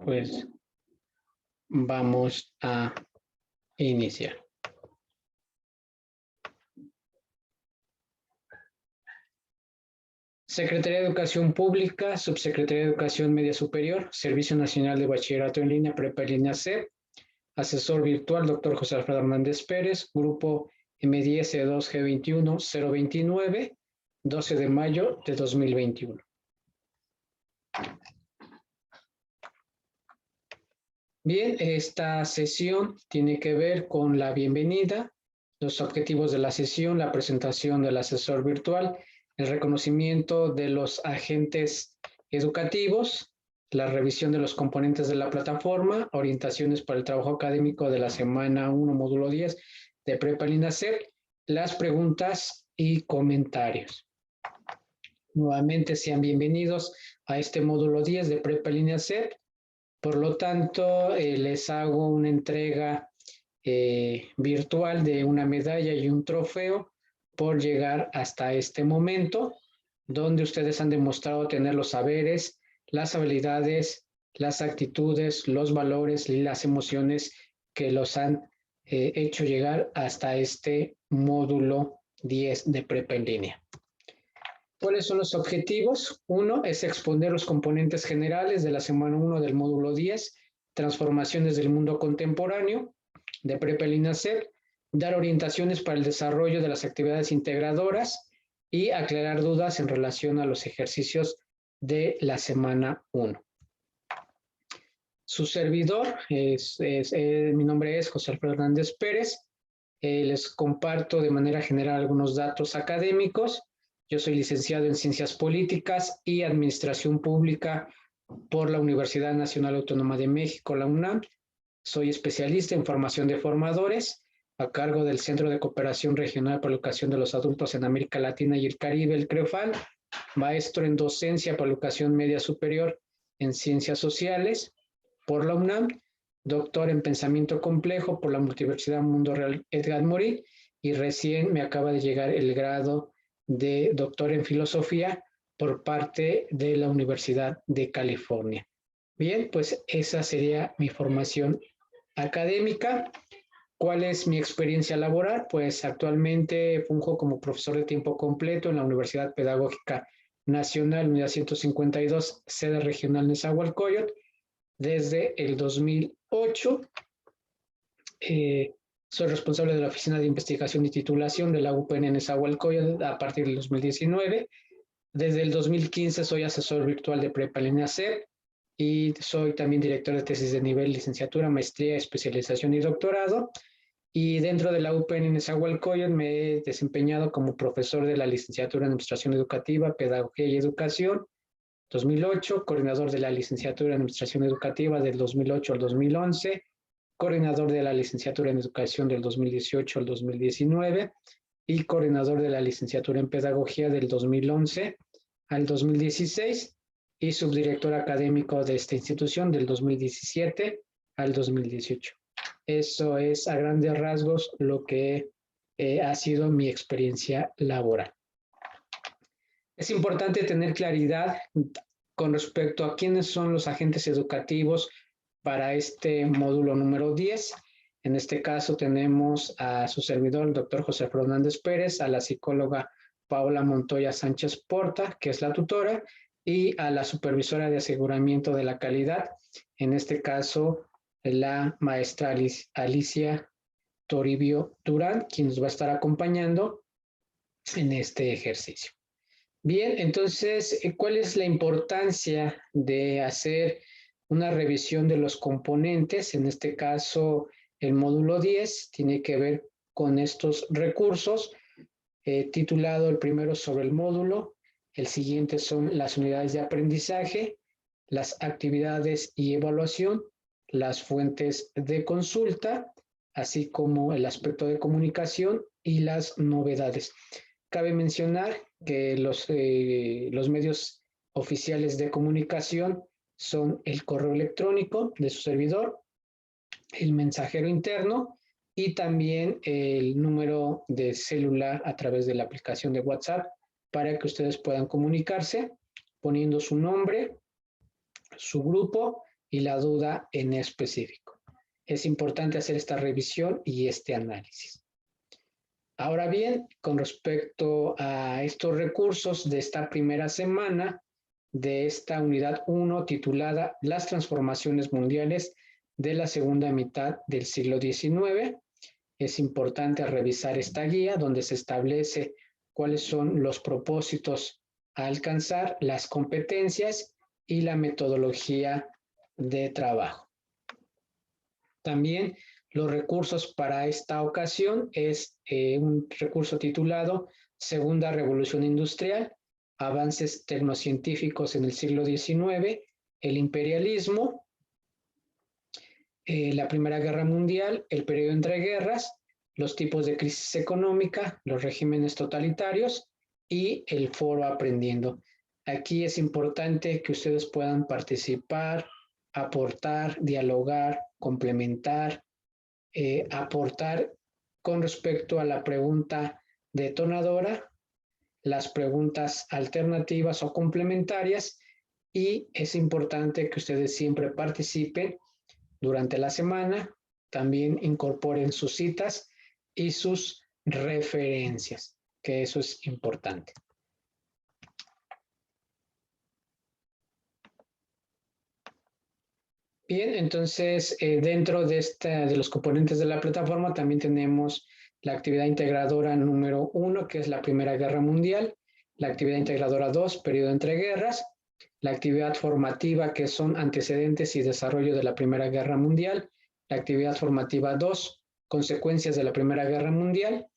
pues vamos a iniciar. Secretaría de Educación Pública, Subsecretaría de Educación Media Superior, Servicio Nacional de Bachillerato en Línea, Prepa en Línea C, asesor virtual, doctor José Alfredo Hernández Pérez, grupo M10-2G21-029, 12 de mayo de 2021. Bien, esta sesión tiene que ver con la bienvenida, los objetivos de la sesión, la presentación del asesor virtual, el reconocimiento de los agentes educativos, la revisión de los componentes de la plataforma, orientaciones para el trabajo académico de la semana 1, módulo 10 de Prepa Línea C, las preguntas y comentarios. Nuevamente sean bienvenidos a este módulo 10 de Prepa Línea C. Por lo tanto, les hago una entrega virtual de una medalla y un trofeo por llegar hasta este momento, donde ustedes han demostrado tener los saberes, las habilidades, las actitudes, los valores y las emociones que los han hecho llegar hasta este módulo 10 de Prepa en Línea. ¿Cuáles son los objetivos? Uno es exponer los componentes generales de la semana 1 del módulo 10, transformaciones del mundo contemporáneo de Prepa en Línea C, dar orientaciones para el desarrollo de las actividades integradoras y aclarar dudas en relación a los ejercicios de la semana 1. Su servidor, mi nombre es José Alfredo Hernández Pérez. Les comparto de manera general algunos datos académicos. Yo soy licenciado en Ciencias Políticas y Administración Pública por la Universidad Nacional Autónoma de México, la UNAM. Soy especialista en formación de formadores a cargo del Centro de Cooperación Regional para la Educación de los Adultos en América Latina y el Caribe, el CREOFAL. Maestro en Docencia para la Educación Media Superior en Ciencias Sociales por la UNAM. Doctor en Pensamiento Complejo por la Universidad Mundo Real Edgar Morin. Y recién me acaba de llegar el grado de doctor en Filosofía por parte de la Universidad de California. Bien, pues esa sería mi formación académica. ¿Cuál es mi experiencia laboral? Pues actualmente funjo como profesor de tiempo completo en la Universidad Pedagógica Nacional, Unidad 152, sede regional Nezahualcóyotl, desde el 2008. Soy responsable de la Oficina de Investigación y Titulación de la UPN Nezahualcóyotl a partir del 2019. Desde el 2015 soy asesor virtual de Prepa Línea C y soy también director de tesis de nivel licenciatura, maestría, especialización y doctorado. Y dentro de la UPN Nezahualcóyotl me he desempeñado como profesor de la licenciatura en Administración Educativa, Pedagogía y Educación, 2008, coordinador de la licenciatura en Administración Educativa del 2008 al 2011, coordinador de la licenciatura en Educación del 2018 al 2019 y coordinador de la licenciatura en Pedagogía del 2011 al 2016 y subdirector académico de esta institución del 2017 al 2018. Eso es a grandes rasgos lo que ha sido mi experiencia laboral. Es importante tener claridad con respecto a quiénes son los agentes educativos para este módulo número 10. En este caso tenemos a su servidor, el doctor José Fernández Pérez, a la psicóloga Paola Montoya Sánchez Porta, que es la tutora, y a la supervisora de aseguramiento de la calidad, en este caso la maestra Alicia Toribio Durán, quien nos va a estar acompañando en este ejercicio. Bien, entonces, ¿cuál es la importancia de hacer una revisión de los componentes? En este caso, el módulo 10 tiene que ver con estos recursos, titulado el primero sobre el módulo, el siguiente son las unidades de aprendizaje, las actividades y evaluación, las fuentes de consulta, así como el aspecto de comunicación y las novedades. Cabe mencionar que los medios oficiales de comunicación son el correo electrónico de su servidor, el mensajero interno y también el número de celular a través de la aplicación de WhatsApp para que ustedes puedan comunicarse poniendo su nombre, su grupo y la duda en específico. Es importante hacer esta revisión y este análisis. Ahora bien, con respecto a estos recursos de esta primera semana de esta unidad 1 titulada Las transformaciones mundiales de la segunda mitad del siglo XIX, es importante revisar esta guía donde se establece cuáles son los propósitos a alcanzar, las competencias y la metodología de trabajo. También los recursos para esta ocasión es un recurso titulado Segunda Revolución Industrial, avances tecnocientíficos en el siglo XIX, el imperialismo, la Primera Guerra Mundial, el periodo entre guerras, los tipos de crisis económica, los regímenes totalitarios y el foro Aprendiendo. Aquí es importante que ustedes puedan participar, aportar, dialogar, complementar, aportar con respecto a la pregunta detonadora, las preguntas alternativas o complementarias, y es importante que ustedes siempre participen durante la semana, también incorporen sus citas y sus referencias, que eso es importante. Bien, entonces dentro de los componentes de la plataforma también tenemos la actividad integradora número 1, que es la Primera Guerra Mundial, la actividad integradora 2, periodo entre guerras, la actividad formativa, que son antecedentes y desarrollo de la Primera Guerra Mundial, la actividad formativa 2, consecuencias de la Primera Guerra Mundial,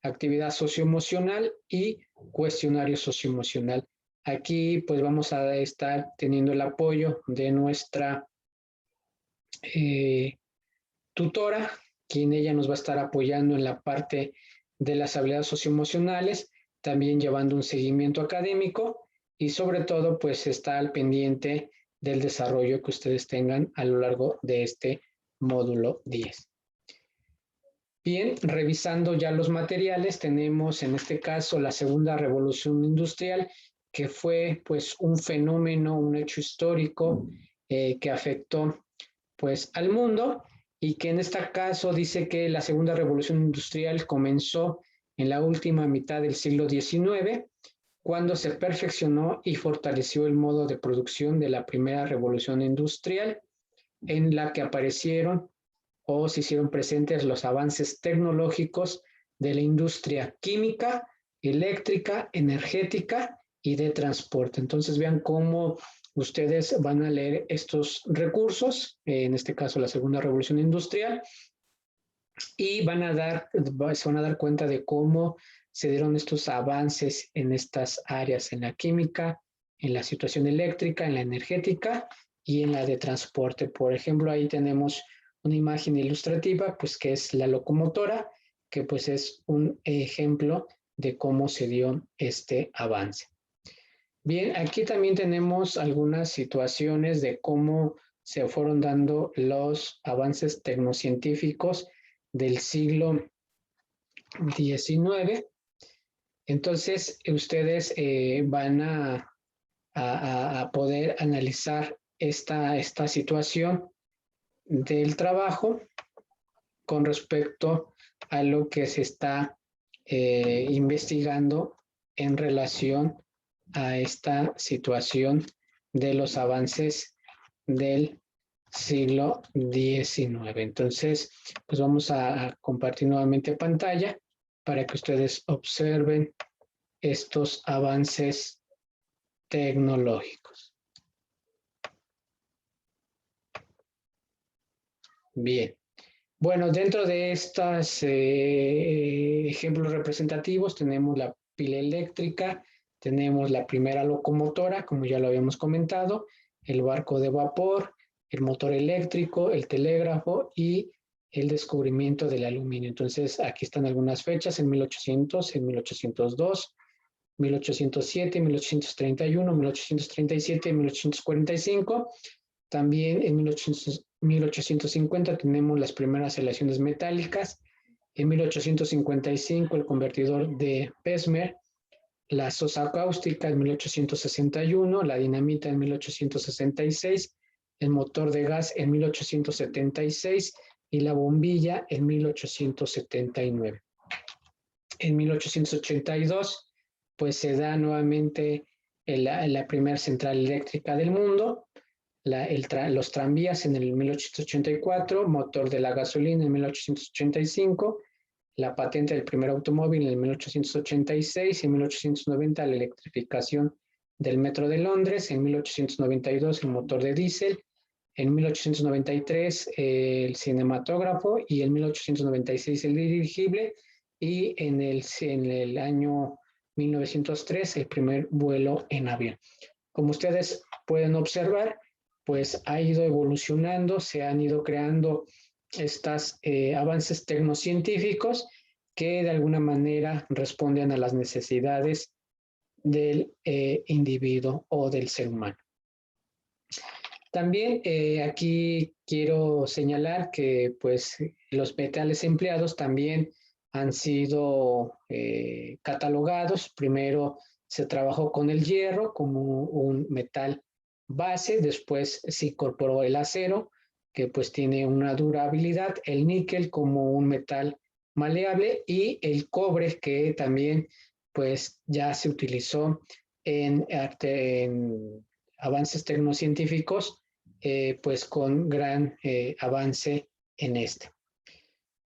actividad socioemocional y cuestionario socioemocional. Aquí pues vamos a estar teniendo el apoyo de nuestra tutora, quien ella nos va a estar apoyando en la parte de las habilidades socioemocionales, también llevando un seguimiento académico y sobre todo pues está al pendiente del desarrollo que ustedes tengan a lo largo de este módulo 10. Bien, revisando ya los materiales, tenemos en este caso la segunda revolución industrial, que fue pues un fenómeno, un hecho histórico que afectó pues al mundo, y que en este caso dice que la segunda revolución industrial comenzó en la última mitad del siglo XIX, cuando se perfeccionó y fortaleció el modo de producción de la primera revolución industrial, en la que aparecieron o se hicieron presentes los avances tecnológicos de la industria química, eléctrica, energética y de transporte. Entonces vean cómo ustedes van a leer estos recursos, en este caso la segunda revolución industrial, y se van a dar cuenta de cómo se dieron estos avances en estas áreas, en la química, en la situación eléctrica, en la energética y en la de transporte. Por ejemplo, ahí tenemos una imagen ilustrativa, pues que es la locomotora, que pues es un ejemplo de cómo se dio este avance. Bien, aquí también tenemos algunas situaciones de cómo se fueron dando los avances tecnocientíficos del siglo XIX. Entonces, ustedes van a poder analizar esta situación del trabajo con respecto a lo que se está investigando en relación a esta situación de los avances del siglo XIX. Entonces, pues vamos a compartir nuevamente pantalla para que ustedes observen estos avances tecnológicos. Bien. Bueno, dentro de estos ejemplos representativos tenemos la pila eléctrica, tenemos la primera locomotora, como ya lo habíamos comentado, el barco de vapor, el motor eléctrico, el telégrafo y el descubrimiento del aluminio. Entonces, aquí están algunas fechas, en 1800, en 1802, 1807, 1831, 1837, 1845. También en 1850 tenemos las primeras aleaciones metálicas. En 1855 el convertidor de Bessemer, la sosa cáustica en 1861, la dinamita en 1866, el motor de gas en 1876 y la bombilla en 1879. En 1882, pues se da nuevamente la primera central eléctrica del mundo, los tranvías en el 1884, motor de la gasolina en 1885, la patente del primer automóvil en el 1886 y en 1890 la electrificación del metro de Londres, en 1892 el motor de diésel, en 1893 el cinematógrafo y en 1896 el dirigible y en el año 1903 el primer vuelo en avión. Como ustedes pueden observar, pues ha ido evolucionando, se han ido creando estos avances tecnocientíficos que de alguna manera responden a las necesidades del individuo o del ser humano. También aquí quiero señalar que pues, los metales empleados también han sido catalogados. Primero se trabajó con el hierro como un metal base, después se incorporó el acero, que pues tiene una durabilidad, el níquel como un metal maleable y el cobre que también pues ya se utilizó en avances tecnocientíficos, pues con gran avance en este.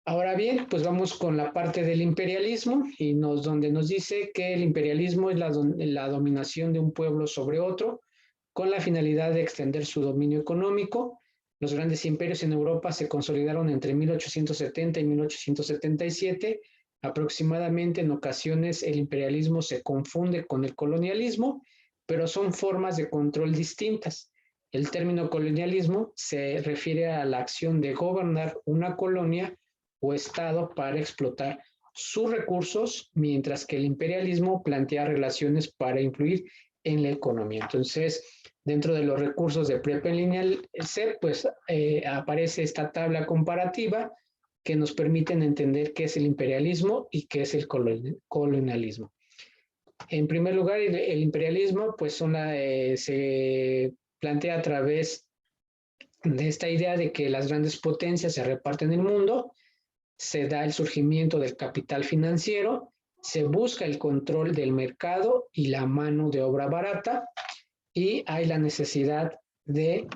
Ahora bien, pues vamos con la parte del imperialismo y donde nos dice que el imperialismo es la dominación de un pueblo sobre otro con la finalidad de extender su dominio económico. Los grandes imperios en Europa se consolidaron entre 1870 y 1877. Aproximadamente en ocasiones el imperialismo se confunde con el colonialismo, pero son formas de control distintas. El término colonialismo se refiere a la acción de gobernar una colonia o estado para explotar sus recursos, mientras que el imperialismo plantea relaciones para influir en la economía. Entonces, dentro de los recursos de Prepelineal C, pues aparece esta tabla comparativa que nos permiten entender qué es el imperialismo y qué es el colonialismo. En primer lugar, el imperialismo pues se plantea a través de esta idea de que las grandes potencias se reparten el mundo, se da el surgimiento del capital financiero, se busca el control del mercado y la mano de obra barata, y hay la necesidad de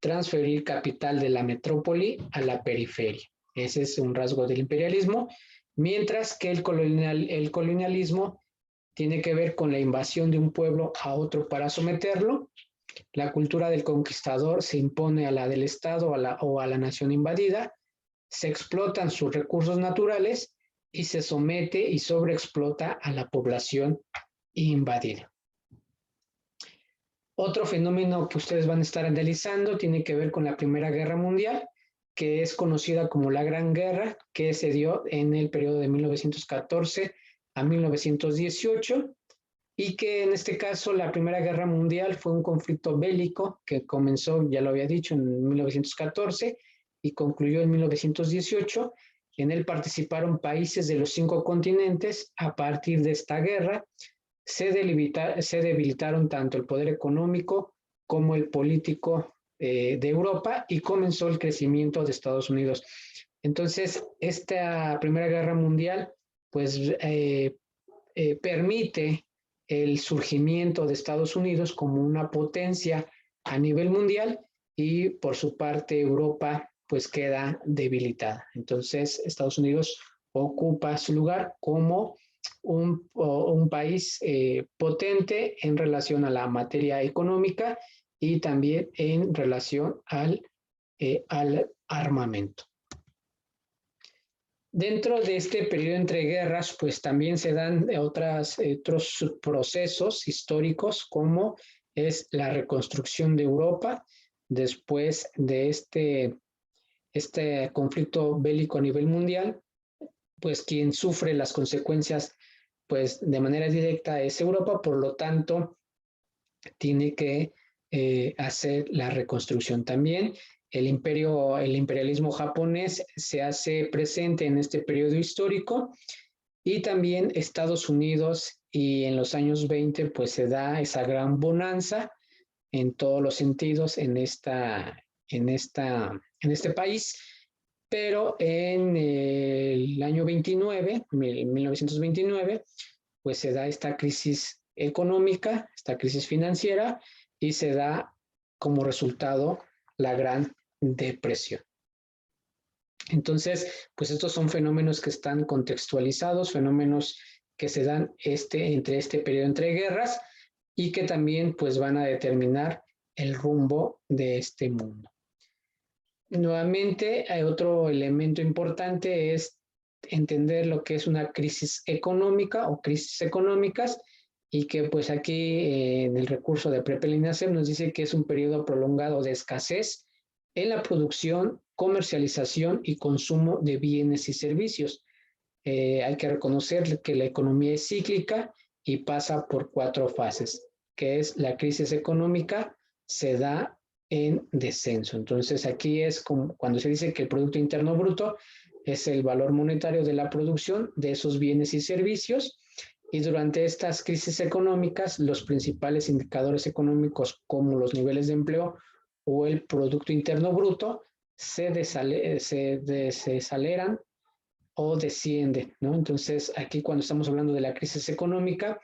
transferir capital de la metrópoli a la periferia. Ese es un rasgo del imperialismo, mientras que el colonialismo tiene que ver con la invasión de un pueblo a otro para someterlo. La cultura del conquistador se impone a la del Estado o a la nación invadida, se explotan sus recursos naturales y se somete y sobreexplota a la población invadida. Otro fenómeno que ustedes van a estar analizando tiene que ver con la Primera Guerra Mundial, que es conocida como la Gran Guerra, que se dio en el periodo de 1914 a 1918, y que en este caso la Primera Guerra Mundial fue un conflicto bélico que comenzó, ya lo había dicho, en 1914 y concluyó en 1918. En él participaron países de los 5 continentes. A partir de esta guerra se debilitaron tanto el poder económico como el político de Europa y comenzó el crecimiento de Estados Unidos. Entonces, esta Primera Guerra Mundial pues permite el surgimiento de Estados Unidos como una potencia a nivel mundial y por su parte Europa pues queda debilitada. Entonces Estados Unidos ocupa su lugar como un país potente en relación a la materia económica y también en relación al armamento. Dentro de este periodo entre guerras, pues también se dan otros procesos históricos, como es la reconstrucción de Europa después de este conflicto bélico a nivel mundial. Pues quien sufre las consecuencias pues de manera directa es Europa, por lo tanto tiene que hacer la reconstrucción también. El imperialismo japonés se hace presente en este periodo histórico y también Estados Unidos, y en los años 20 pues se da esa gran bonanza en todos los sentidos en este país, pero en el año 1929, pues se da esta crisis económica, esta crisis financiera, y se da como resultado la Gran Depresión. Entonces, pues estos son fenómenos que están contextualizados, fenómenos que se dan entre este periodo entre guerras y que también pues van a determinar el rumbo de este mundo. Nuevamente, hay otro elemento importante es entender lo que es una crisis económica o crisis económicas, y que pues aquí en el recurso de PREP-ELINASEM nos dice que es un periodo prolongado de escasez en la producción, comercialización y consumo de bienes y servicios. Hay que reconocer que la economía es cíclica y pasa por 4 fases, que es la crisis económica, se da en descenso. Entonces aquí es como cuando se dice que el Producto Interno Bruto es el valor monetario de la producción de esos bienes y servicios, y durante estas crisis económicas los principales indicadores económicos como los niveles de empleo o el Producto Interno Bruto se desaceleran o descienden, ¿no? Entonces aquí cuando estamos hablando de la crisis económica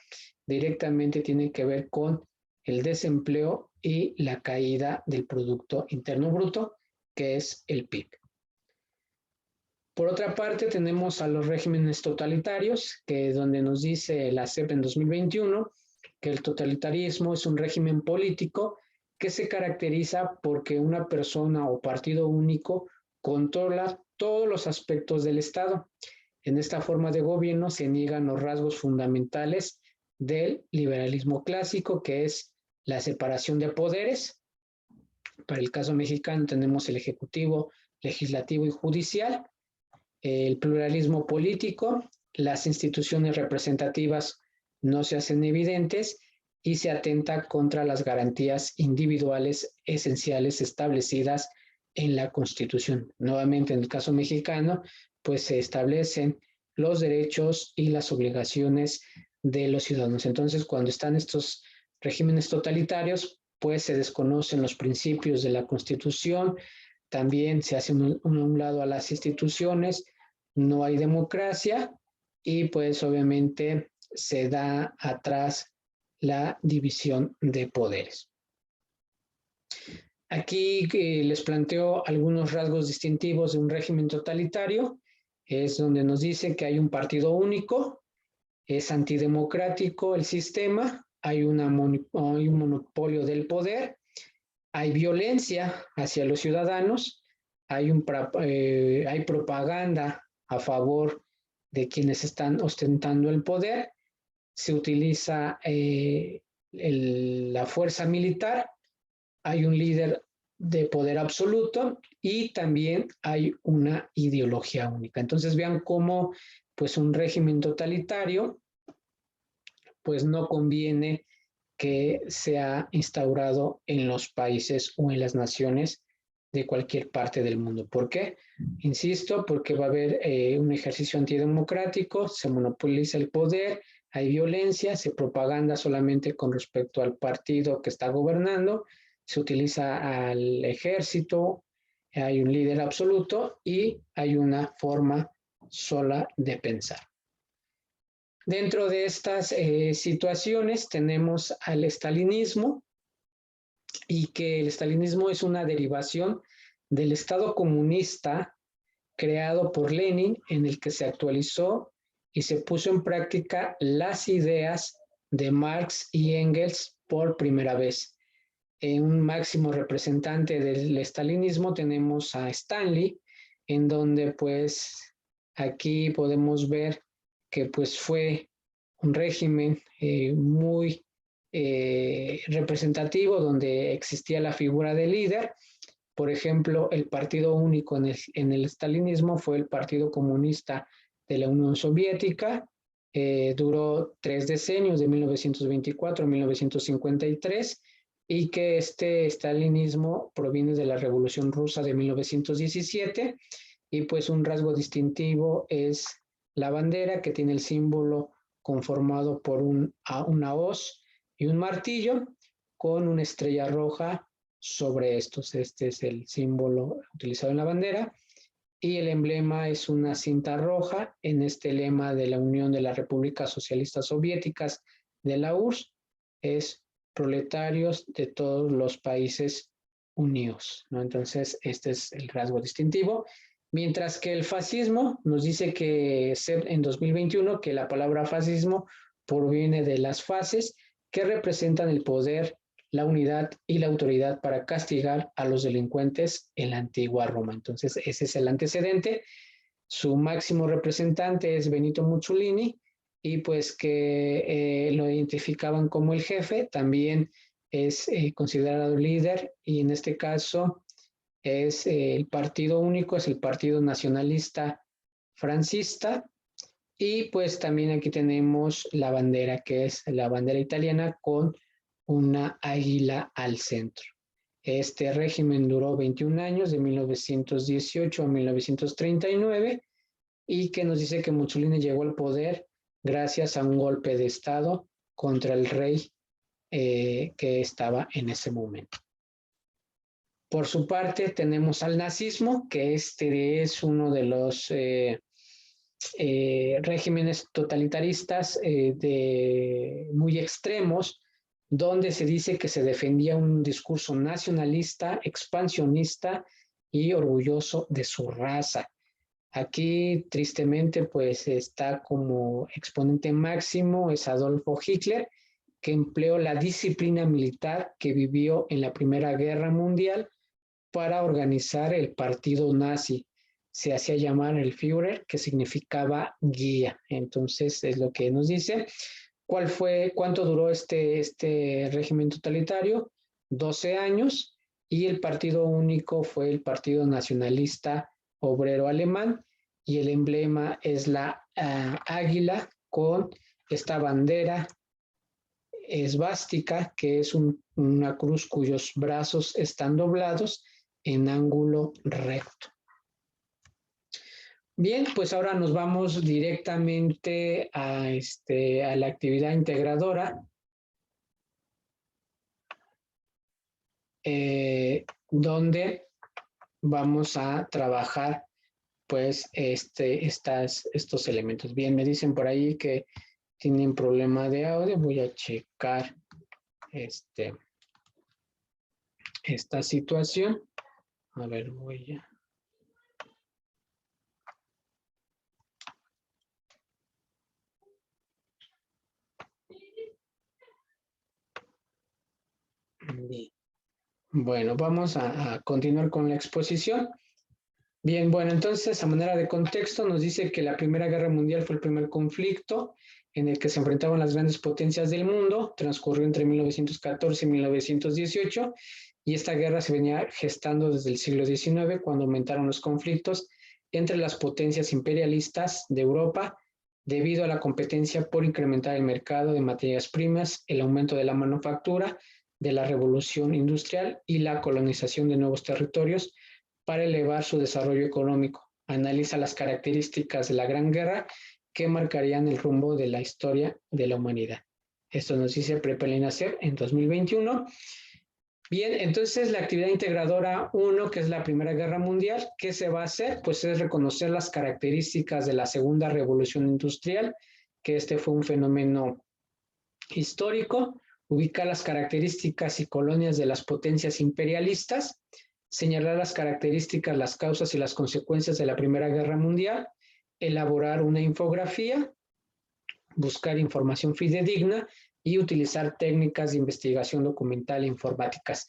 directamente tiene que ver con el desempleo y la caída del Producto Interno Bruto, que es el PIB. Por otra parte, tenemos a los regímenes totalitarios, que donde nos dice la CEP en 2021 que el totalitarismo es un régimen político que se caracteriza porque una persona o partido único controla todos los aspectos del Estado. En esta forma de gobierno se niegan los rasgos fundamentales del liberalismo clásico, que es la separación de poderes. Para el caso mexicano tenemos el ejecutivo, legislativo y judicial, el pluralismo político, las instituciones representativas no se hacen evidentes y se atenta contra las garantías individuales esenciales establecidas en la Constitución. Nuevamente, en el caso mexicano, pues se establecen los derechos y las obligaciones de los ciudadanos. Entonces, cuando están estos regímenes totalitarios, pues se desconocen los principios de la Constitución, también se hace un lado a las instituciones, no hay democracia y pues obviamente se da atrás la división de poderes. Aquí les planteo algunos rasgos distintivos de un régimen totalitario. Es donde nos dice que hay un partido único, es antidemocrático el sistema, hay un monopolio del poder, hay violencia hacia los ciudadanos, hay propaganda a favor de quienes están ostentando el poder, se utiliza la fuerza militar, hay un líder de poder absoluto y también hay una ideología única. Entonces vean cómo pues un régimen totalitario pues no conviene que sea instaurado en los países o en las naciones de cualquier parte del mundo. ¿Por qué? Insisto, porque va a haber un ejercicio antidemocrático, se monopoliza el poder, hay violencia, se propaganda solamente con respecto al partido que está gobernando, se utiliza al ejército, hay un líder absoluto y hay una forma sola de pensar. Dentro de estas situaciones tenemos al estalinismo, y que el estalinismo es una derivación del Estado comunista creado por Lenin, en el que se actualizó y se puso en práctica las ideas de Marx y Engels por primera vez. Un máximo representante del estalinismo tenemos a Stanley, en donde pues aquí podemos ver que pues fue un régimen muy representativo, donde existía la figura del líder. Por ejemplo, el partido único en el estalinismo fue el Partido Comunista de la Unión Soviética. Duró 3 decenios, de 1924 a 1953, y que este estalinismo proviene de la Revolución Rusa de 1917, y pues un rasgo distintivo es la bandera, que tiene el símbolo conformado por una hoz y un martillo, con una estrella roja sobre estos. Este es el símbolo utilizado en la bandera. Y el emblema es una cinta roja en este lema de la Unión de las Repúblicas Socialistas Soviéticas de la URSS, es proletarios de todos los países unidos, ¿no? Entonces, este es el rasgo distintivo. Mientras que el fascismo nos dice que en 2021 que la palabra fascismo proviene de las fases que representan el poder, la unidad y la autoridad para castigar a los delincuentes en la antigua Roma. Entonces, ese es el antecedente. Su máximo representante es Benito Mussolini, y pues que lo identificaban como el jefe, también es considerado líder, y en este caso es el partido único, es el Partido Nacionalista Francista. Y pues también aquí tenemos la bandera, que es la bandera italiana con una águila al centro. Este régimen duró 21 años, de 1918 a 1939, y que nos dice que Mussolini llegó al poder gracias a un golpe de Estado contra el rey que estaba en ese momento. Por su parte, tenemos al nazismo, que este es uno de los regímenes totalitaristas muy extremos, donde se dice que se defendía un discurso nacionalista, expansionista y orgulloso de su raza. Aquí, tristemente, pues está como exponente máximo es Adolfo Hitler, que empleó la disciplina militar que vivió en la Primera Guerra Mundial para organizar el partido nazi. Se hacía llamar el Führer, que significaba guía. Entonces, es lo que nos dice. ¿Cuánto duró este régimen totalitario? 12 años, y el partido único fue el Partido Nacionalista Obrero Alemán, y el emblema es la águila con esta bandera esvástica, que es una cruz cuyos brazos están doblados en ángulo recto. Bien, pues ahora nos vamos directamente a la actividad integradora, donde vamos a trabajar pues estos elementos. Bien, me dicen por ahí que tienen problema de audio. Voy a checar esta situación. A ver, voy a... Bien. Bueno, vamos a continuar con la exposición. Bien, bueno, entonces a manera de contexto nos dice que la Primera Guerra Mundial fue el primer conflicto en el que se enfrentaban las grandes potencias del mundo, transcurrió entre 1914 y 1918, y esta guerra se venía gestando desde el siglo XIX, cuando aumentaron los conflictos entre las potencias imperialistas de Europa, debido a la competencia por incrementar el mercado de materias primas, el aumento de la manufactura, de la revolución industrial y la colonización de nuevos territorios para elevar su desarrollo económico. Analiza las características de la Gran Guerra que marcarían el rumbo de la historia de la humanidad. Esto nos dice Prepara el INASER en 2021. Bien, entonces la actividad integradora 1, que es la Primera Guerra Mundial, ¿qué se va a hacer? Pues es reconocer las características de la Segunda Revolución Industrial, que fue un fenómeno histórico, ubicar las características y colonias de las potencias imperialistas, señalar las características, las causas y las consecuencias de la Primera Guerra Mundial, elaborar una infografía, buscar información fidedigna y utilizar técnicas de investigación documental e informáticas.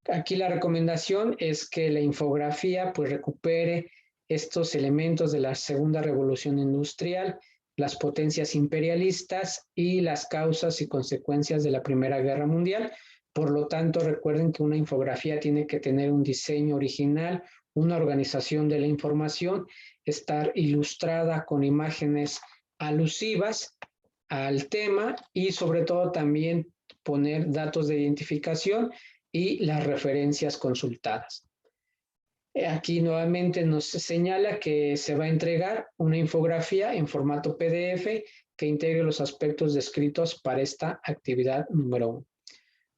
Aquí la recomendación es que la infografía pues recupere estos elementos de la Segunda Revolución Industrial, las potencias imperialistas y las causas y consecuencias de la Primera Guerra Mundial. Por lo tanto, recuerden que una infografía tiene que tener un diseño original, una organización de la información, estar ilustrada con imágenes alusivas al tema, y sobre todo también poner datos de identificación y las referencias consultadas. Aquí nuevamente nos señala que se va a entregar una infografía en formato PDF que integre los aspectos descritos para esta actividad número 1.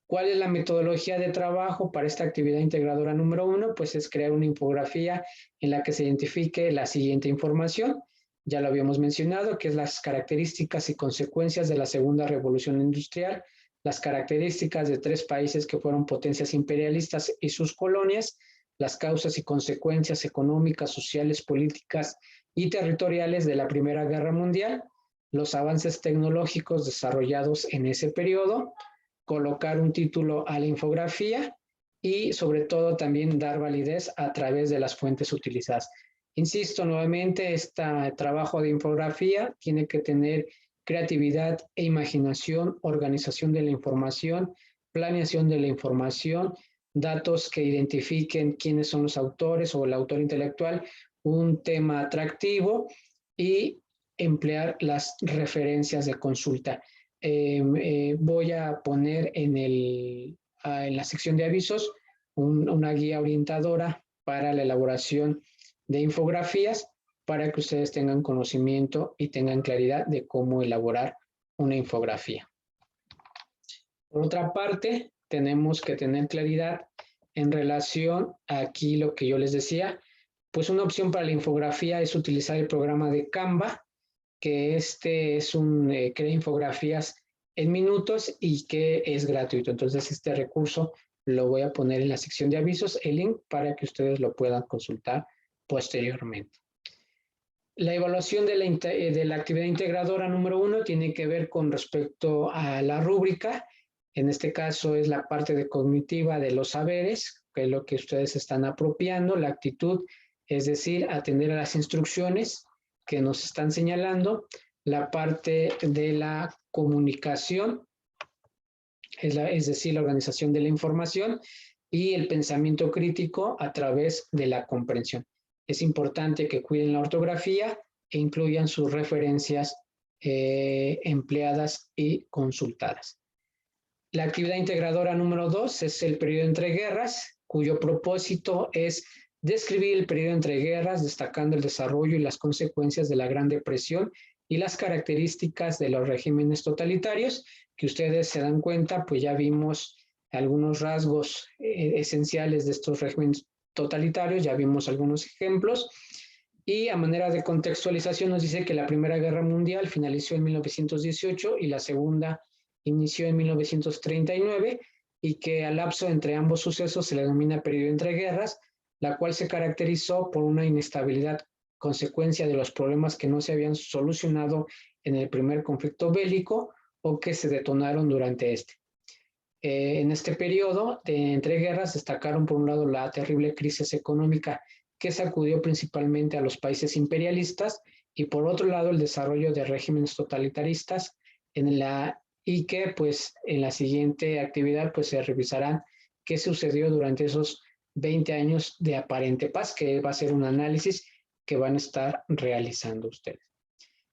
¿Cuál es la metodología de trabajo para esta actividad integradora número 1? Pues es crear una infografía en la que se identifique la siguiente información. Ya lo habíamos mencionado, que es las características y consecuencias de la segunda revolución industrial, las características de 3 países que fueron potencias imperialistas y sus colonias, las causas y consecuencias económicas, sociales, políticas y territoriales de la Primera Guerra Mundial, los avances tecnológicos desarrollados en ese periodo, colocar un título a la infografía y sobre todo también dar validez a través de las fuentes utilizadas. Insisto nuevamente, este trabajo de infografía tiene que tener creatividad e imaginación, organización de la información, planeación de la información, datos que identifiquen quiénes son los autores o el autor intelectual, un tema atractivo y emplear las referencias de consulta. Voy a poner en la sección de avisos una guía orientadora para la elaboración de infografías para que ustedes tengan conocimiento y tengan claridad de cómo elaborar una infografía. Por otra parte, tenemos que tener claridad en relación a aquí lo que yo les decía, pues una opción para la infografía es utilizar el programa de Canva, que crea infografías en minutos y que es gratuito. Entonces, este recurso lo voy a poner en la sección de avisos, el link para que ustedes lo puedan consultar posteriormente. La evaluación de la actividad integradora número 1 tiene que ver con respecto a la rúbrica. En este caso es la parte de cognitiva de los saberes, que es lo que ustedes están apropiando, la actitud, es decir, atender a las instrucciones que nos están señalando, la parte de la comunicación, es decir, la organización de la información y el pensamiento crítico a través de la comprensión. Es importante que cuiden la ortografía e incluyan sus referencias empleadas y consultadas. La actividad integradora número 2 es el periodo entre guerras, cuyo propósito es describir el periodo entre guerras, destacando el desarrollo y las consecuencias de la Gran Depresión y las características de los regímenes totalitarios, que ustedes se dan cuenta, pues ya vimos algunos rasgos esenciales de estos regímenes totalitarios, ya vimos algunos ejemplos, y a manera de contextualización nos dice que la Primera Guerra Mundial finalizó en 1918 y la Segunda inició en 1939 y que al lapso entre ambos sucesos se le denomina periodo entre guerras, la cual se caracterizó por una inestabilidad consecuencia de los problemas que no se habían solucionado en el primer conflicto bélico o que se detonaron durante este. En este periodo de entreguerras destacaron por un lado la terrible crisis económica que sacudió principalmente a los países imperialistas y por otro lado el desarrollo de regímenes totalitaristas y que pues en la siguiente actividad pues se revisarán qué sucedió durante esos 20 años de aparente paz, que va a ser un análisis que van a estar realizando ustedes.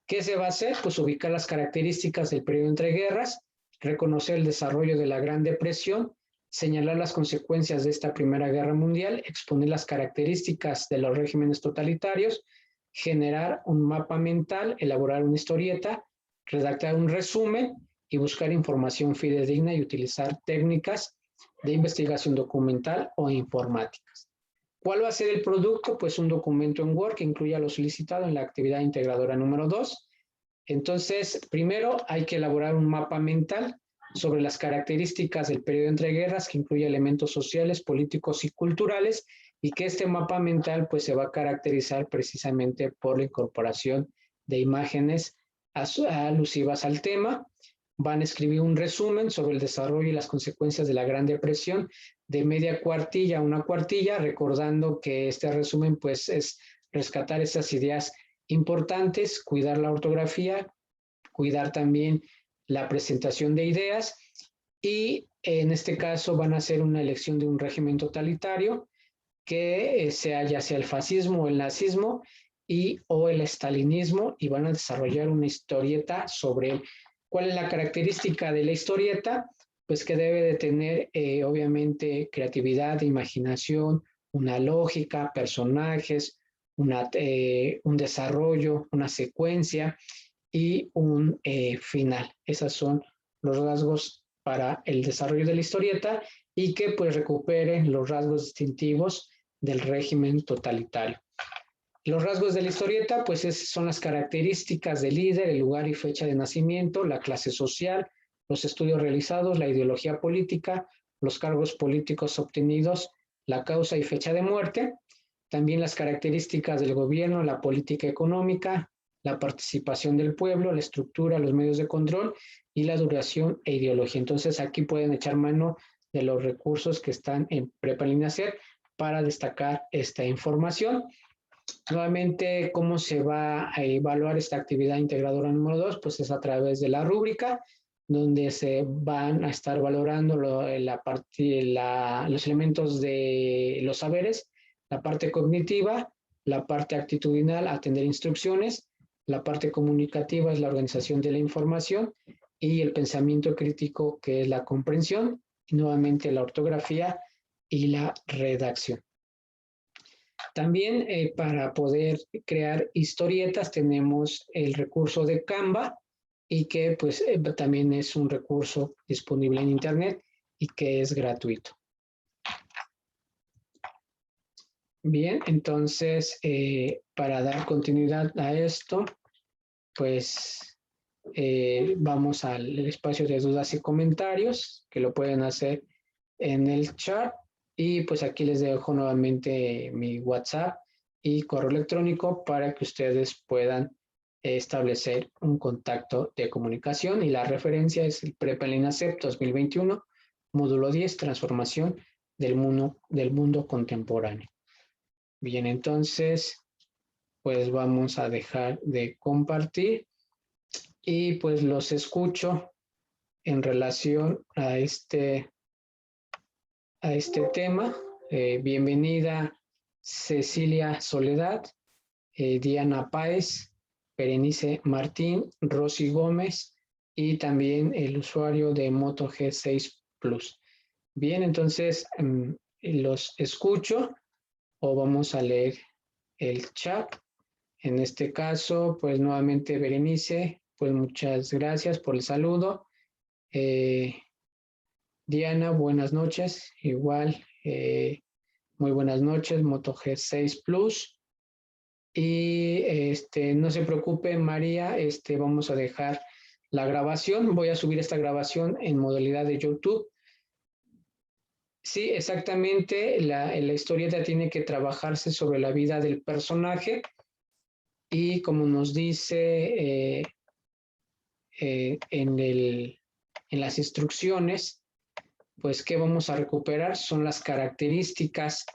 ¿Qué se va a hacer? Pues ubicar las características del periodo entre guerras, reconocer el desarrollo de la Gran Depresión, señalar las consecuencias de esta Primera Guerra Mundial, exponer las características de los regímenes totalitarios, generar un mapa mental, elaborar una historieta, redactar un resumen y buscar información fidedigna y utilizar técnicas de investigación documental o informáticas. ¿Cuál va a ser el producto? Pues un documento en Word que incluya lo solicitado en la actividad integradora número 2. Entonces, primero hay que elaborar un mapa mental sobre las características del periodo entre guerras que incluye elementos sociales, políticos y culturales y que este mapa mental pues se va a caracterizar precisamente por la incorporación de imágenes alusivas al tema. Van a escribir un resumen sobre el desarrollo y las consecuencias de la Gran Depresión de media cuartilla a una cuartilla, recordando que este resumen pues es rescatar esas ideas importantes, cuidar la ortografía, cuidar también la presentación de ideas y en este caso van a hacer una elección de un régimen totalitario que sea ya sea el fascismo o el nazismo o el estalinismo y van a desarrollar una historieta sobre ¿cuál es la característica de la historieta? Pues que debe de tener obviamente creatividad, imaginación, una lógica, personajes, un desarrollo, una secuencia y un final. Esos son los rasgos para el desarrollo de la historieta y que pues recupere los rasgos distintivos del régimen totalitario. Los rasgos de la historieta pues son las características del líder, el lugar y fecha de nacimiento, la clase social, los estudios realizados, la ideología política, los cargos políticos obtenidos, la causa y fecha de muerte, también las características del gobierno, la política económica, la participación del pueblo, la estructura, los medios de control y la duración e ideología. Entonces aquí pueden echar mano de los recursos que están en Prepa Línea C para destacar esta información. Nuevamente, ¿cómo se va a evaluar esta actividad integradora número 2? Pues es a través de la rúbrica, donde se van a estar valorando los elementos de los saberes, la parte cognitiva, la parte actitudinal, atender instrucciones, la parte comunicativa es la organización de la información y el pensamiento crítico, que es la comprensión, y nuevamente la ortografía y la redacción. También para poder crear historietas tenemos el recurso de Canva y que pues también es un recurso disponible en internet y que es gratuito. Bien, entonces para dar continuidad a esto, pues vamos al espacio de dudas y comentarios, que lo pueden hacer en el chat. Y pues aquí les dejo nuevamente mi WhatsApp y correo electrónico para que ustedes puedan establecer un contacto de comunicación. Y la referencia es el Prepa Línea C 2021, módulo 10, transformación del mundo contemporáneo. Bien, entonces, pues vamos a dejar de compartir y pues los escucho en relación a este tema. Bienvenida Cecilia Soledad, Diana Páez, Berenice Martín, Rosy Gómez y también el usuario de Moto G6 Plus. Bien, entonces los escucho o vamos a leer el chat. En este caso, pues nuevamente Berenice, pues muchas gracias por el saludo. Diana, buenas noches. Igual, muy buenas noches, Moto G6 Plus. Y no se preocupe, María, vamos a dejar la grabación. Voy a subir esta grabación en modalidad de YouTube. Sí, exactamente, la historieta tiene que trabajarse sobre la vida del personaje y como nos dice en las instrucciones, pues ¿qué vamos a recuperar? Son las características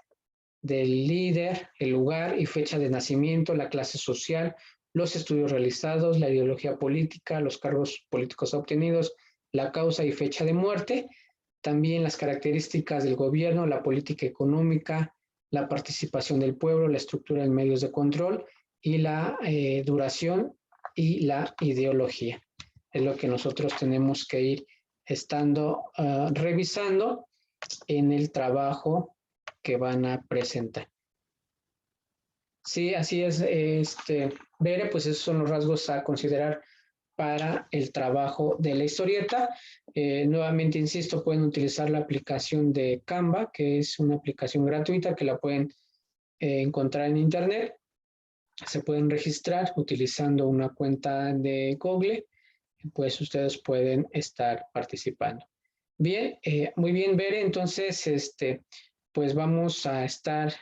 del líder, el lugar y fecha de nacimiento, la clase social, los estudios realizados, la ideología política, los cargos políticos obtenidos, la causa y fecha de muerte, también las características del gobierno, la política económica, la participación del pueblo, la estructura de medios de control y la duración y la ideología. Es lo que nosotros tenemos que ir estando revisando en el trabajo que van a presentar. Sí, así es, Bere, pues esos son los rasgos a considerar para el trabajo de la historieta. Nuevamente, insisto, pueden utilizar la aplicación de Canva, que es una aplicación gratuita que la pueden encontrar en internet. Se pueden registrar utilizando una cuenta de Google, pues ustedes pueden estar participando. Bien, muy bien, Bere, entonces, pues vamos a estar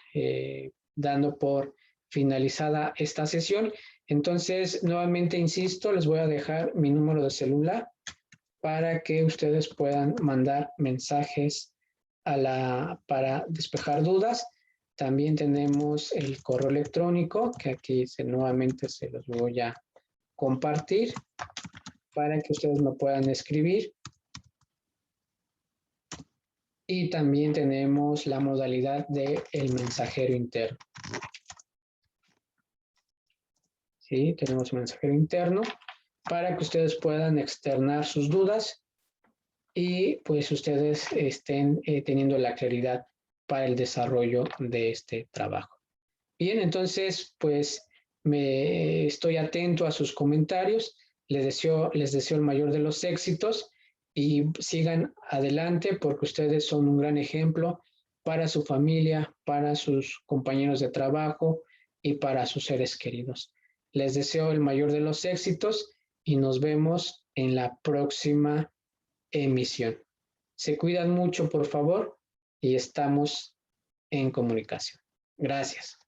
dando por finalizada esta sesión. Entonces, nuevamente insisto, les voy a dejar mi número de celular para que ustedes puedan mandar mensajes para despejar dudas. También tenemos el correo electrónico, que aquí nuevamente se los voy a compartir para que ustedes me puedan escribir. Y también tenemos la modalidad de el mensajero interno. ¿Sí? Tenemos mensajero interno para que ustedes puedan externar sus dudas y pues ustedes estén teniendo la claridad para el desarrollo de este trabajo. Bien, entonces pues estoy atento a sus comentarios. Les deseo el mayor de los éxitos y sigan adelante porque ustedes son un gran ejemplo para su familia, para sus compañeros de trabajo y para sus seres queridos. Les deseo el mayor de los éxitos y nos vemos en la próxima emisión. Se cuidan mucho, por favor, y estamos en comunicación. Gracias.